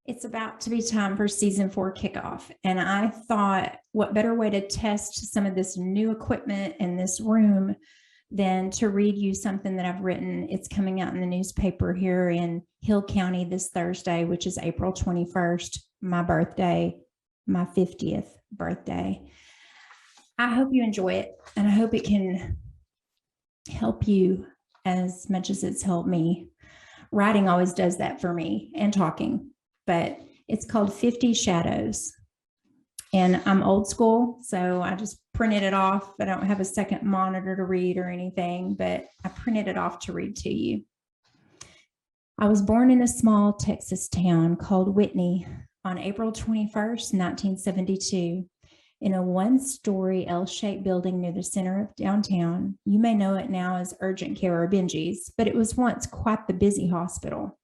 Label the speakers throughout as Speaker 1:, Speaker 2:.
Speaker 1: It's about to be time for season 4 kickoff. And I thought, what better way to test some of this new equipment in this room than to read you something that I've written. It's coming out in the newspaper here in Hill County this Thursday, which is April 21st, my birthday, my 50th birthday. I hope you enjoy it, and I hope it can help you as much as it's helped me. Writing always does that for me, and talking, but it's called 50 Shadows. And I'm old school, so I just printed it off. I don't have a second monitor to read or anything, but I printed it off to read to you. I was born in a small Texas town called Whitney on April 21st, 1972, in a one-story L-shaped building near the center of downtown. You may know it now as urgent care or Benji's, but it was once quite the busy hospital.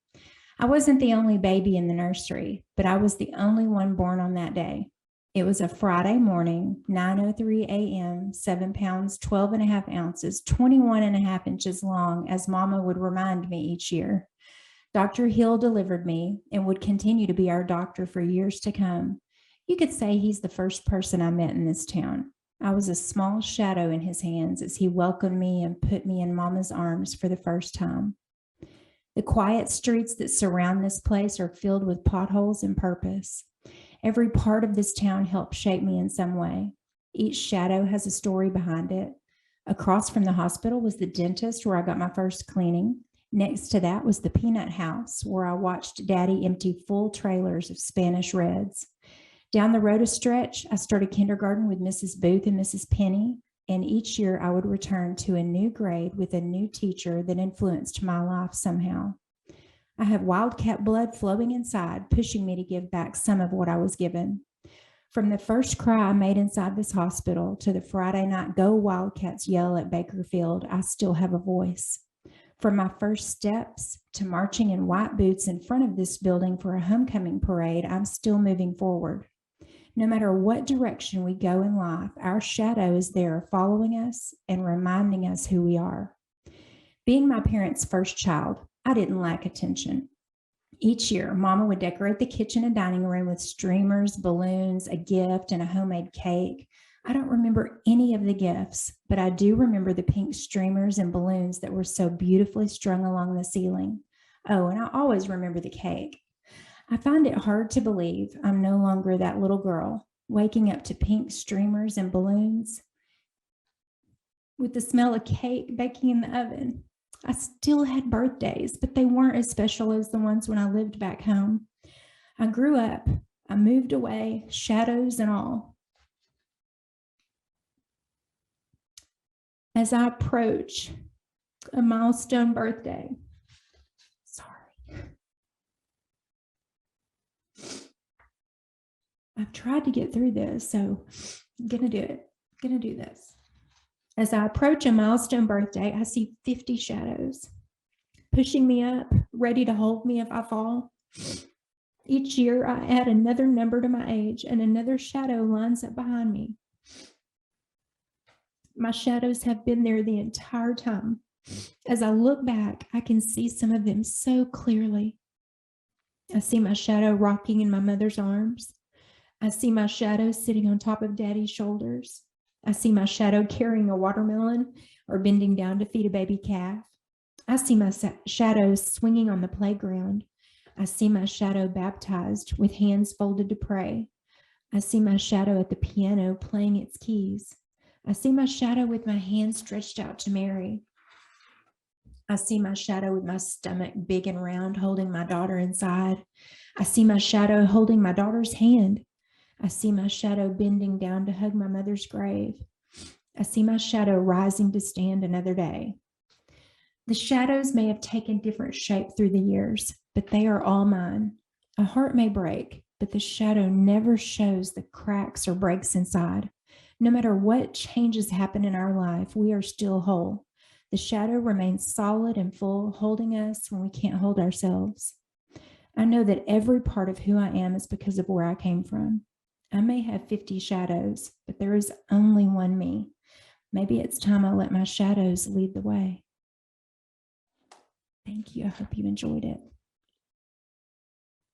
Speaker 1: I wasn't the only baby in the nursery, but I was the only one born on that day. It was a Friday morning, 9:03 a.m., 7 pounds, 12 and a half ounces, 21 and a half inches long, as Mama would remind me each year. Dr. Hill delivered me and would continue to be our doctor for years to come. You could say he's the first person I met in this town. I was a small shadow in his hands as he welcomed me and put me in Mama's arms for the first time. The quiet streets that surround this place are filled with potholes and purpose. Every part of this town helped shape me in some way. Each shadow has a story behind it. Across from the hospital was the dentist where I got my first cleaning. Next to that was the peanut house where I watched Daddy empty full trailers of Spanish Reds. Down the road a stretch, I started kindergarten with Mrs. Booth and Mrs. Penny, and each year I would return to a new grade with a new teacher that influenced my life somehow. I have wildcat blood flowing inside, pushing me to give back some of what I was given. From the first cry I made inside this hospital to the Friday night Go Wildcats yell at Bakerfield, I still have a voice. From my first steps to marching in white boots in front of this building for a homecoming parade, I'm still moving forward. No matter what direction we go in life, our shadow is there following us and reminding us who we are. Being my parents' first child, I didn't lack attention. Each year, Mama would decorate the kitchen and dining room with streamers, balloons, a gift, and a homemade cake. I don't remember any of the gifts, but I do remember the pink streamers and balloons that were so beautifully strung along the ceiling. Oh, and I always remember the cake. I find it hard to believe I'm no longer that little girl, waking up to pink streamers and balloons with the smell of cake baking in the oven. I still had birthdays, but they weren't as special as the ones when I lived back home. I grew up, I moved away, shadows and all. As I approach a milestone birthday, I've tried to get through this, so I'm gonna do it. I'm gonna do this. As I approach a milestone birthday, I see 50 shadows pushing me up, ready to hold me if I fall. Each year, I add another number to my age, and another shadow lines up behind me. My shadows have been there the entire time. As I look back, I can see some of them so clearly. I see my shadow rocking in my mother's arms. I see my shadow sitting on top of Daddy's shoulders. I see my shadow carrying a watermelon or bending down to feed a baby calf. I see my shadow swinging on the playground. I see my shadow baptized with hands folded to pray. I see my shadow at the piano playing its keys. I see my shadow with my hands stretched out to Mary. I see my shadow with my stomach big and round holding my daughter inside. I see my shadow holding my daughter's hand. I see my shadow bending down to hug my mother's grave. I see my shadow rising to stand another day. The shadows may have taken different shape through the years, but they are all mine. A heart may break, but the shadow never shows the cracks or breaks inside. No matter what changes happen in our life, we are still whole. The shadow remains solid and full, holding us when we can't hold ourselves. I know that every part of who I am is because of where I came from. I may have 50 shadows, but there is only one me. Maybe it's time I let my shadows lead the way. Thank you. I hope you enjoyed it.